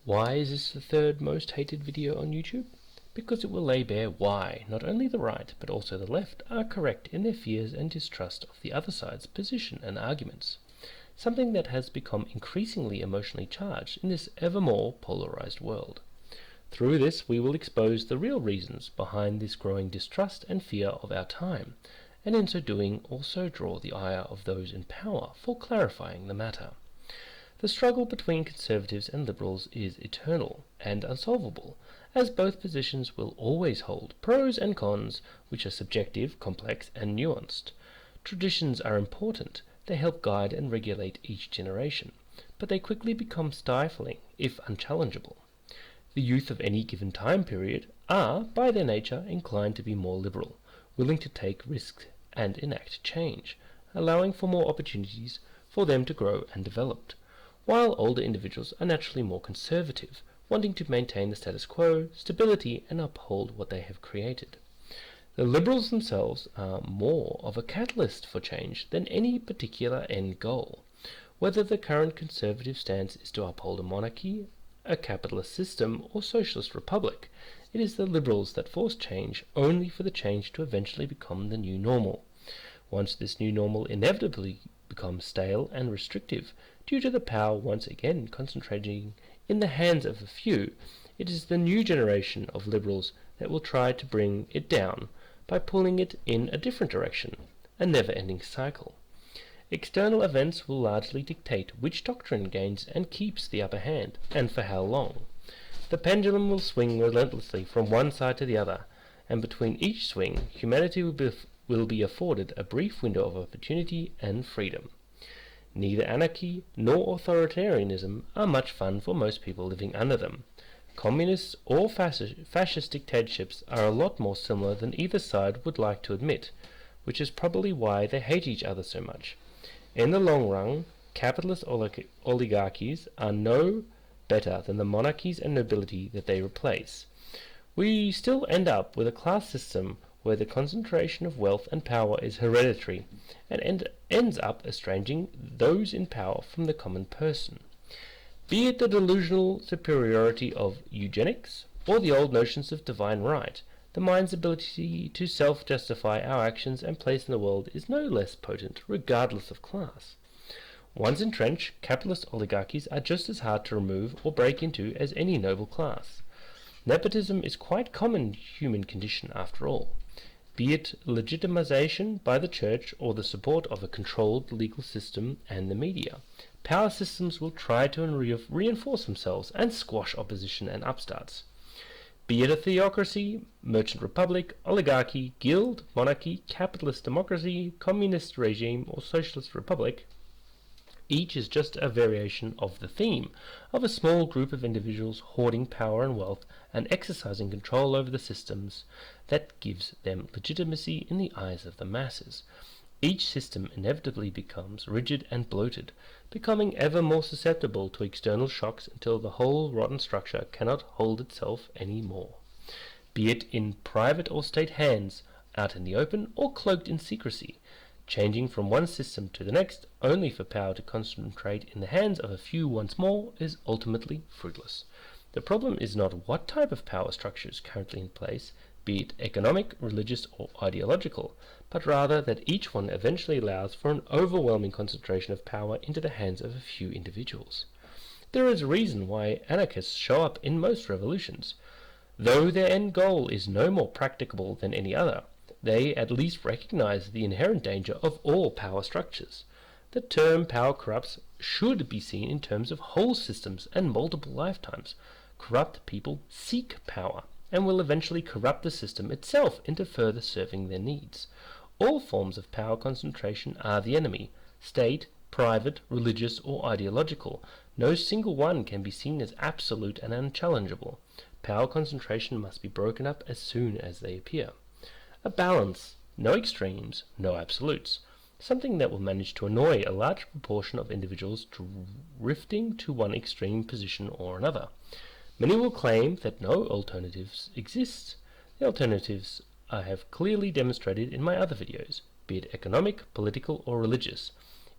Why is this the third most hated video on YouTube? Because it will lay bare why not only the right but also the left are correct in their fears and distrust of the other side's position and arguments, something that has become increasingly emotionally charged in this ever more polarized world. Through this we will expose the real reasons behind this growing distrust and fear of our time, and in so doing also draw the ire of those in power for clarifying the matter. The struggle between conservatives and liberals is eternal and unsolvable, as both positions will always hold pros and cons which are subjective, complex, and nuanced. Traditions are important. They help guide and regulate each generation, but they quickly become stifling if unchallengeable. The youth of any given time period are, by their nature, inclined to be more liberal, willing to take risks and enact change, allowing for more opportunities for them to grow and develop, while older individuals are naturally more conservative, wanting to maintain the status quo, stability, and uphold what they have created. The liberals themselves are more of a catalyst for change than any particular end goal. Whether the current conservative stance is to uphold a monarchy, a capitalist system, or socialist republic, it is the liberals that force change only for the change to eventually become the new normal. Once this new normal inevitably becomes stale and restrictive, due to the power once again concentrating in the hands of a few, it is the new generation of liberals that will try to bring it down by pulling it in a different direction, a never-ending cycle. External events will largely dictate which doctrine gains and keeps the upper hand, and for how long. The pendulum will swing relentlessly from one side to the other, and between each swing, humanity will be afforded a brief window of opportunity and freedom. Neither anarchy nor authoritarianism are much fun for most people living under them. Communist or fascist dictatorships are a lot more similar than either side would like to admit, which is probably why they hate each other so much. In the long run, capitalist oligarchies are no better than the monarchies and nobility that they replace. We still end up with a class system where the concentration of wealth and power is hereditary, and ends up estranging those in power from the common person. Be it the delusional superiority of eugenics, or the old notions of divine right, the mind's ability to self-justify our actions and place in the world is no less potent, regardless of class. Once entrenched, capitalist oligarchies are just as hard to remove or break into as any noble class. Nepotism is quite common human condition after all. Be it legitimization by the church or the support of a controlled legal system and the media, power systems will try to reinforce themselves and squash opposition and upstarts. Be it a theocracy, merchant republic, oligarchy, guild, monarchy, capitalist democracy, communist regime, or socialist republic, each is just a variation of the theme of a small group of individuals hoarding power and wealth and exercising control over the systems that gives them legitimacy in the eyes of the masses. Each system inevitably becomes rigid and bloated, becoming ever more susceptible to external shocks until the whole rotten structure cannot hold itself any more. Be it in private or state hands, out in the open, or cloaked in secrecy, changing from one system to the next only for power to concentrate in the hands of a few once more is ultimately fruitless. The problem is not what type of power structure is currently in place, be it economic, religious, or ideological, but rather that each one eventually allows for an overwhelming concentration of power into the hands of a few individuals. There is a reason why anarchists show up in most revolutions. Though their end goal is no more practicable than any other, they at least recognize the inherent danger of all power structures. The term power corrupts should be seen in terms of whole systems and multiple lifetimes. Corrupt people seek power, and will eventually corrupt the system itself into further serving their needs. All forms of power concentration are the enemy, state, private, religious, or ideological. No single one can be seen as absolute and unchallengeable. Power concentration must be broken up as soon as they appear. A balance, no extremes, no absolutes, something that will manage to annoy a large proportion of individuals drifting to one extreme position or another. Many will claim that no alternatives exist. The alternatives I have clearly demonstrated in my other videos, be it economic, political, or religious.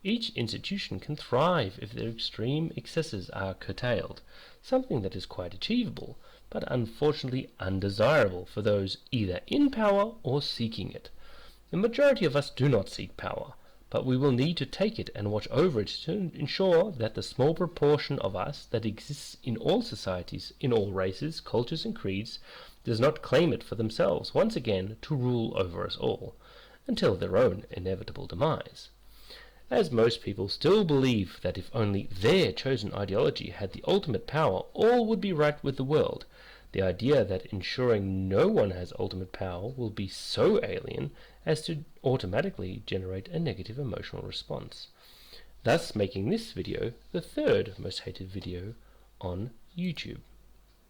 Each institution can thrive if their extreme excesses are curtailed, something that is quite achievable, but unfortunately undesirable for those either in power or seeking it. The majority of us do not seek power, but we will need to take it and watch over it to ensure that the small proportion of us that exists in all societies, in all races, cultures, and creeds, does not claim it for themselves once again to rule over us all, until their own inevitable demise. As most people still believe that if only their chosen ideology had the ultimate power, all would be right with the world, the idea that ensuring no one has ultimate power will be so alien as to automatically generate a negative emotional response, thus making this video the third most hated video on YouTube.